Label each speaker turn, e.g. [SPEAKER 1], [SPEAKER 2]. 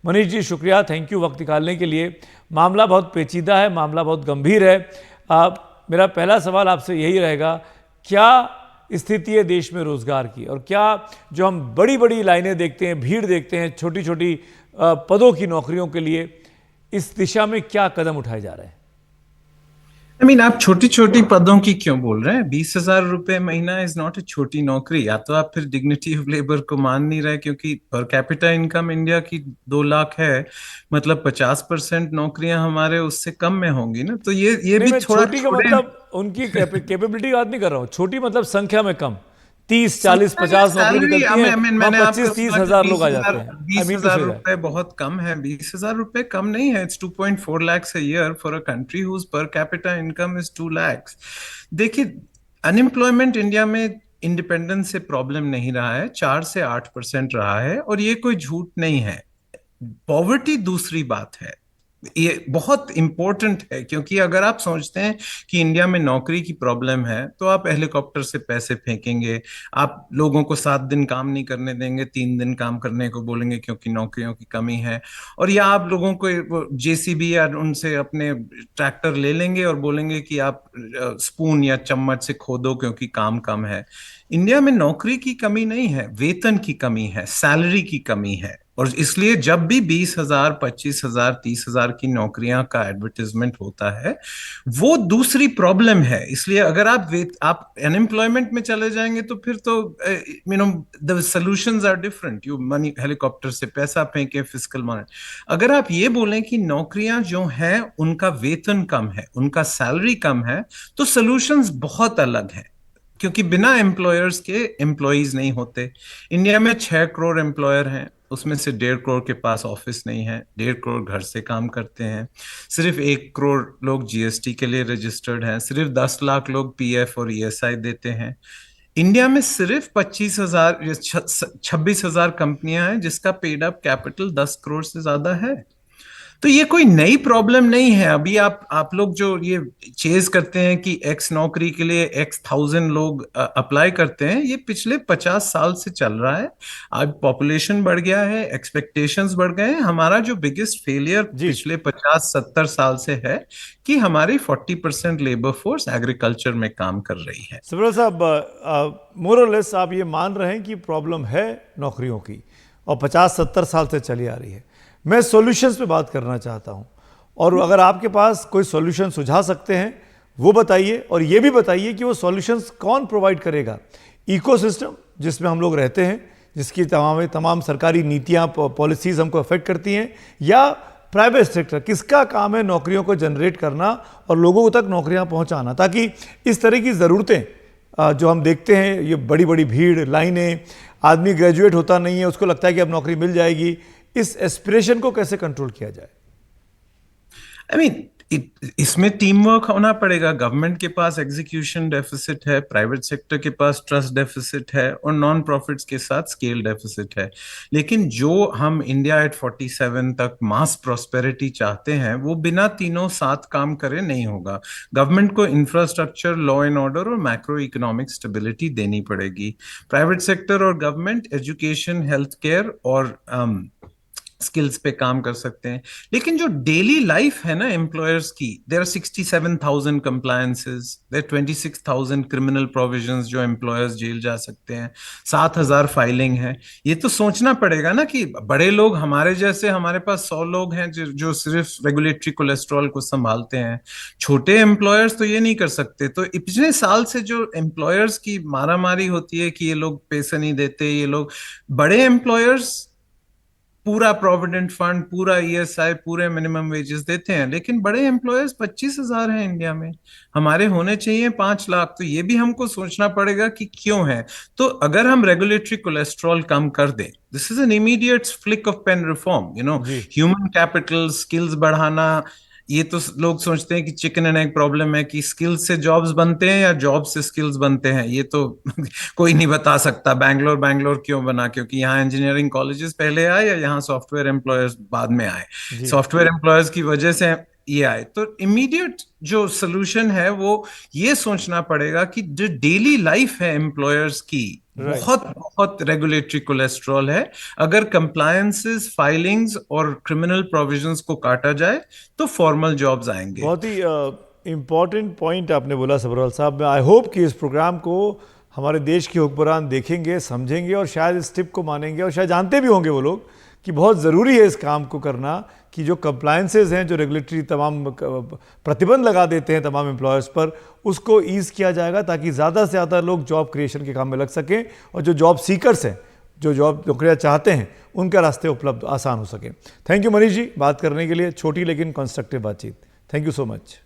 [SPEAKER 1] मनीष जी शुक्रिया, thank you वक्त निकालने के लिए। मामला बहुत पेचीदा है, मामला बहुत गंभीर है। मेरा पहला सवाल आपसे यही रहेगा, क्या स्थिति है देश में रोजगार की, और क्या जो हम बड़ी बड़ी लाइनें देखते हैं, भीड़ देखते हैं छोटी छोटी पदों की नौकरियों के लिए, इस दिशा में क्या कदम उठाए जा रहे हैं?
[SPEAKER 2] आप छोटी छोटी पदों की क्यों बोल रहे हैं? 20,000 रुपए महीना इज नॉट ए छोटी नौकरी। या तो आप फिर डिग्निटी ऑफ लेबर को मान नहीं रहे, क्योंकि पर कैपिटा इनकम इंडिया की 2 लाख है। मतलब 50% नौकरियां हमारे उससे कम में होंगी ना, तो ये
[SPEAKER 1] नहीं,
[SPEAKER 2] भी
[SPEAKER 1] मैं
[SPEAKER 2] थोड़ा
[SPEAKER 1] छोटी का
[SPEAKER 2] छोड़े।
[SPEAKER 1] मतलब उनकी कैपेबिलिटी की बात नहीं कर रहा हूं। छोटी मतलब संख्या में कम, 30 40
[SPEAKER 2] संख्या या
[SPEAKER 1] 50 नौकरी
[SPEAKER 2] सैलरी,
[SPEAKER 1] निकलती हैं, वहां
[SPEAKER 2] मैंने आपको
[SPEAKER 1] 25-30
[SPEAKER 2] सुना कि
[SPEAKER 1] हजार
[SPEAKER 2] बीस
[SPEAKER 1] लोग आ
[SPEAKER 2] हजार
[SPEAKER 1] जाते हैं। आई
[SPEAKER 2] बीस
[SPEAKER 1] मीन टू
[SPEAKER 2] हजार
[SPEAKER 1] से दैट।
[SPEAKER 2] रुपए बहुत कम है। 20,000 रुपए कम नहीं है। It's 2.4 lakhs a year for a country whose per capita income is 2 lakhs। देखिए, अनएम्प्लॉयमेंट इंडिया में इंडिपेंडेंस से प्रॉब्लम नहीं रहा है, 4 से 8% रहा है, और ये कोई झूठ नहीं है। पॉवर्टी दूसरी बात है। ये बहुत इंपॉर्टेंट है, क्योंकि अगर आप सोचते हैं कि इंडिया में नौकरी की प्रॉब्लम है, तो आप हेलीकॉप्टर से पैसे फेंकेंगे, आप लोगों को 7 दिन काम नहीं करने देंगे, 3 दिन काम करने को बोलेंगे क्योंकि नौकरियों की कमी है, और या आप लोगों को जेसीबी या उनसे अपने ट्रैक्टर ले लेंगे और बोलेंगे कि आप स्पून या चम्मच से खोदो क्योंकि काम कम है। इंडिया में नौकरी की कमी नहीं है, वेतन की कमी है, सैलरी की कमी है। और इसलिए जब भी 20,000, 25,000, 30,000 की नौकरियां का एडवर्टीजमेंट होता है, वो दूसरी प्रॉब्लम है। इसलिए अगर आप अनएम्प्लॉयमेंट में चले जाएंगे, तो फिर तो the solutions are different. You money helicopter से पैसा फेंके, फिस्कल मॉनेट। अगर आप ये बोलें कि नौकरियां जो हैं उनका वेतन कम है, उनका सैलरी कम है, तो सॉल्यूशंस बहुत अलग हैं। क्योंकि बिना एम्प्लॉयर्स के एम्प्लॉयज नहीं होते। इंडिया में 6 करोड़ एम्प्लॉयर हैं, उसमें से 1.5 करोड़ के पास ऑफिस नहीं है, 1.5 करोड़ घर से काम करते हैं। सिर्फ 1 करोड़ लोग जीएसटी के लिए रजिस्टर्ड हैं, सिर्फ 10 लाख लोग पीएफ और ईएसआई देते हैं। इंडिया में सिर्फ 25,000 या 26,000 कंपनियां हैं जिसका पेड अप कैपिटल 10 करोड़ से ज्यादा है। तो ये कोई नई प्रॉब्लम नहीं है। अभी आप लोग जो ये चेज करते हैं कि एक्स नौकरी के लिए एक्स थाउजेंड लोग अप्लाई करते हैं, ये पिछले 50 साल से चल रहा है। आज पॉपुलेशन बढ़ गया है, एक्सपेक्टेशंस बढ़ गए हैं। हमारा जो बिगेस्ट फेलियर
[SPEAKER 1] जी,
[SPEAKER 2] पिछले 50-70 साल से है कि हमारी 40% लेबर फोर्स एग्रीकल्चर में काम कर रही है।
[SPEAKER 1] सुब्रत साहब, मोर और लेस आप ये मान रहे हैं कि प्रॉब्लम है नौकरियों की और 50-70 साल से चली आ रही है। मैं सॉल्यूशंस पे बात करना चाहता हूं, और अगर आपके पास कोई सॉल्यूशन सुझा सकते हैं वो बताइए, और ये भी बताइए कि वो सॉल्यूशंस कौन प्रोवाइड करेगा। इकोसिस्टम जिसमें हम लोग रहते हैं, जिसकी तमाम सरकारी नीतियां पॉलिसीज हमको अफेक्ट करती हैं, या प्राइवेट सेक्टर, किसका काम है नौकरियों को जनरेट करना और लोगों तक नौकरियां पहुंचाना, ताकि इस तरह की ज़रूरतें जो हम देखते हैं, ये बड़ी बड़ी भीड़, लाइनें, आदमी ग्रेजुएट होता नहीं है, उसको लगता है कि अब नौकरी मिल जाएगी, इस एस्पिरेशन को कैसे कंट्रोल किया जाए?
[SPEAKER 2] आई मीन इसमें टीम वर्क होना पड़ेगा। गवर्नमेंट के पास एग्जीक्यूशन डेफिसिट है, प्राइवेट सेक्टर के पास ट्रस्ट डेफिसिट है, और नॉन प्रॉफिट्स के साथ स्केल डेफिसिट है। लेकिन जो हम इंडिया एट 47 तक मास प्रोस्पेरिटी चाहते हैं, वो बिना तीनों साथ काम करे नहीं होगा। गवर्नमेंट को इंफ्रास्ट्रक्चर, लॉ एंड ऑर्डर और मैक्रो इकोनॉमिक स्टेबिलिटी देनी पड़ेगी। प्राइवेट सेक्टर और गवर्नमेंट एजुकेशन, हेल्थ केयर और स्किल्स पे काम कर सकते हैं। लेकिन जो डेली लाइफ है ना एम्प्लॉयर्स की, there are 67,000 compliances, there 26,000 criminal provisions जो एम्प्लॉयर्स जेल जा सकते हैं, 7,000 फाइलिंग है। ये तो सोचना पड़ेगा ना कि बड़े लोग हमारे जैसे, हमारे पास 100 लोग हैं जो सिर्फ रेगुलेटरी कोलेस्ट्रॉल को संभालते हैं। छोटे एम्प्लॉयर्स तो ये नहीं कर सकते। तो पिछले साल से जो एम्प्लॉयर्स की मारामारी होती है कि ये लोग पैसे नहीं देते, ये लोग, बड़े एम्प्लॉयर्स पूरा प्रोविडेंट फंड, पूरा ईएसआई, पूरे मिनिमम वेजेस देते हैं, लेकिन बड़े एम्प्लॉयर्स 25,000 हैं इंडिया में। हमारे होने चाहिए 5 लाख। तो ये भी हमको सोचना पड़ेगा कि क्यों है। तो अगर हम रेगुलेटरी कोलेस्ट्रॉल कम कर दें, this is an immediate flick of pen reform,
[SPEAKER 1] जी,
[SPEAKER 2] ह्यूमन कैपिटल, स्किल्स बढ़ाना। ये तो लोग सोचते हैं कि चिकन एंड एग प्रॉब्लम है, कि स्किल्स से जॉब्स बनते हैं या जॉब से स्किल्स बनते हैं। ये तो कोई नहीं बता सकता। बैंगलोर बैंगलोर क्यों बना? क्योंकि यहाँ इंजीनियरिंग कॉलेजेस पहले आए, या यहाँ सॉफ्टवेयर एम्प्लॉयर्स बाद में आए?
[SPEAKER 1] जी,
[SPEAKER 2] सॉफ्टवेयर एम्प्लॉयर्स की वजह से ये आए। तो इमीडिएट जो सोल्यूशन है वो ये सोचना पड़ेगा कि जो डेली लाइफ है एम्प्लॉयर्स की,
[SPEAKER 1] राइट।
[SPEAKER 2] बहुत बहुत रेगुलेटरी कोलेस्ट्रॉल है। अगर कंप्लायंसेस, फाइलिंग्स और क्रिमिनल प्रोविजंस को काटा जाए तो फॉर्मल जॉब्स आएंगे।
[SPEAKER 1] बहुत ही इम्पॉर्टेंट पॉइंट आपने बोला सबरवाल साहब। मैं आई होप कि इस प्रोग्राम को हमारे देश के हुक्मरान देखेंगे, समझेंगे और शायद इस टिप को मानेंगे, और शायद जानते भी होंगे वो लोग कि बहुत ज़रूरी है इस काम को करना, कि जो कंप्लायंसेस हैं, जो रेगुलेटरी तमाम प्रतिबंध लगा देते हैं तमाम एम्प्लॉयर्स पर, उसको ईज़ किया जाएगा ताकि ज़्यादा से ज़्यादा लोग जॉब क्रिएशन के काम में लग सकें, और जो जॉब सीकर्स हैं, जो जॉब नौकरियाँ चाहते हैं, उनका रास्ते उपलब्ध आसान हो सके। थैंक यू मनीष जी, बात करने के लिए। छोटी लेकिन कंस्ट्रक्टिव बातचीत। Thank you so much.